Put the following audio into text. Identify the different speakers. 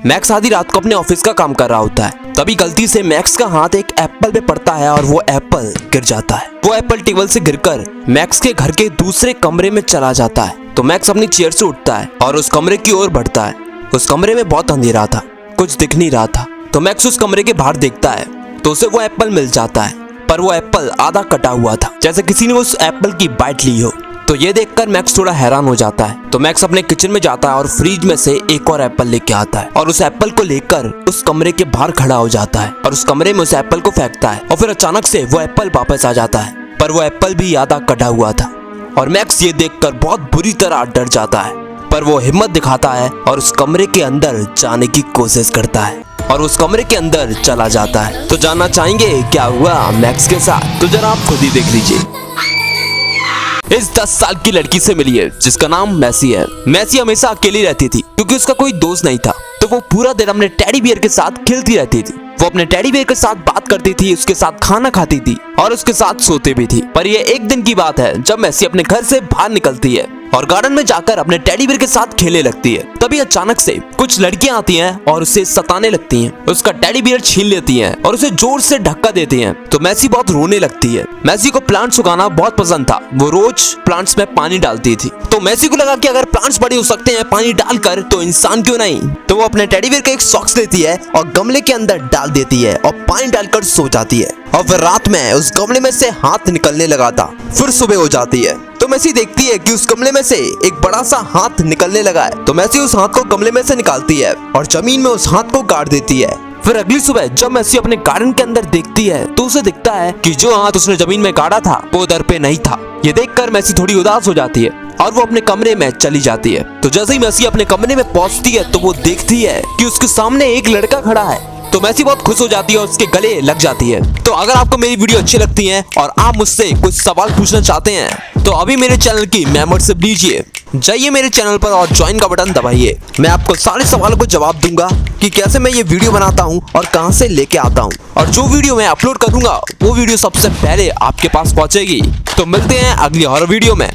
Speaker 1: Max आधी रात को अपने ऑफिस का काम कर रहा होता है। तभी गलती से मैक्स का हाथ एक एप्पल पे पड़ता है और वो एप्पल गिर जाता है। वो एप्पल टेबल से गिरकर मैक्स के घर के दूसरे कमरे में चला जाता है। तो मैक्स अपनी चेयर से उठता है और उस कमरे की ओर बढ़ता है। उस कमरे में बहुत अंधेरा था, कुछ दिख नहीं रहा था। तो मैक्स उस कमरे के बाहर देखता है तो उसे वो एप्पल मिल जाता है, पर वो एप्पल आधा कटा हुआ था, जैसे किसी ने उस एप्पल की बाइट ली हो। तो ये देखकर मैक्स थोड़ा हैरान हो जाता है। तो मैक्स अपने किचन में जाता है और फ्रिज में से एक और एप्पल लेके आता है और उस एप्पल को लेकर उस कमरे के बाहर खड़ा हो जाता है और उस कमरे में उस एप्पल को फेंकता है और फिर अचानक से वो एप्पल वापस आ जाता है, पर वो एप्पल भी आधा कटा हुआ था। और मैक्स ये देखकर बहुत बुरी तरह डर जाता है, पर वो हिम्मत दिखाता है और उस कमरे के अंदर जाने की कोशिश करता है और उस कमरे के अंदर चला जाता है। तो जानना चाहेंगे क्या हुआ मैक्स के साथ? तो जरा आप खुद ही देख लीजिए। इस 10 साल की लड़की से मिलिए जिसका नाम मैसी है। मैसी हमेशा अकेली रहती थी क्योंकि उसका कोई दोस्त नहीं था। तो वो पूरा दिन अपने टेडी बियर के साथ खेलती रहती थी। वो अपने टेडी बियर के साथ बात करती थी, उसके साथ खाना खाती थी और उसके साथ सोती भी थी। पर ये एक दिन की बात है जब मैसी अपने घर से बाहर निकलती है और गार्डन में जाकर अपने टेडी बियर के साथ खेलने लगती है। तभी अचानक से कुछ लड़कियां आती हैं और उसे सताने लगती हैं। उसका टेडी बियर छीन लेती हैं और उसे जोर से धक्का देती हैं। तो मैसी बहुत रोने लगती है। मैसी को प्लांट्स उगाना बहुत पसंद था। वो रोज प्लांट्स में पानी डालती थी। तो मैसी को लगा कि अगर प्लांट्स बड़े हो सकते हैं पानी डालकर, तो इंसान क्यों नहीं। तो वो अपने टेडी बियर का एक सॉक्स लेती है और गमले के अंदर डाल देती है और पानी डालकर सो जाती है। और फिर रात में उस गमले में से हाथ निकलने लगा था। फिर सुबह हो जाती है तो मैसी देखती है कि उस गमले में से एक बड़ा सा हाथ निकलने लगा है। तो मैसी उस हाथ को गमले में से निकालती है और जमीन में उस हाथ को गाड़ देती है। फिर अगली सुबह जब मैसी अपने गार्डन के अंदर देखती है तो उसे दिखता है कि जो हाथ उसने जमीन में गाड़ा था वो उधर पे नहीं था। ये देखकर मैसी थोड़ी उदास हो जाती है और वो अपने कमरे में चली जाती है। तो जैसे ही मैसी अपने कमरे में पहुंचती है तो वो देखती है कि उसके सामने एक लड़का खड़ा है। तो मैसी बहुत खुश हो जाती है और उसके गले लग जाती है। तो अगर आपको मेरी वीडियो अच्छी लगती है और आप मुझसे कुछ सवाल पूछना चाहते हैं तो अभी मेरे चैनल की मेंबरशिप लीजिए, जाइए मेरे चैनल पर और ज्वाइन का बटन दबाइए। मैं आपको सारे सवालों को जवाब दूंगा कि कैसे मैं ये वीडियो बनाता हूँ और कहां से लेके आता हूँ, और जो वीडियो मैं अपलोड करूंगा वो वीडियो सबसे पहले आपके पास पहुंचेगी। तो मिलते हैं अगली हॉरर वीडियो में।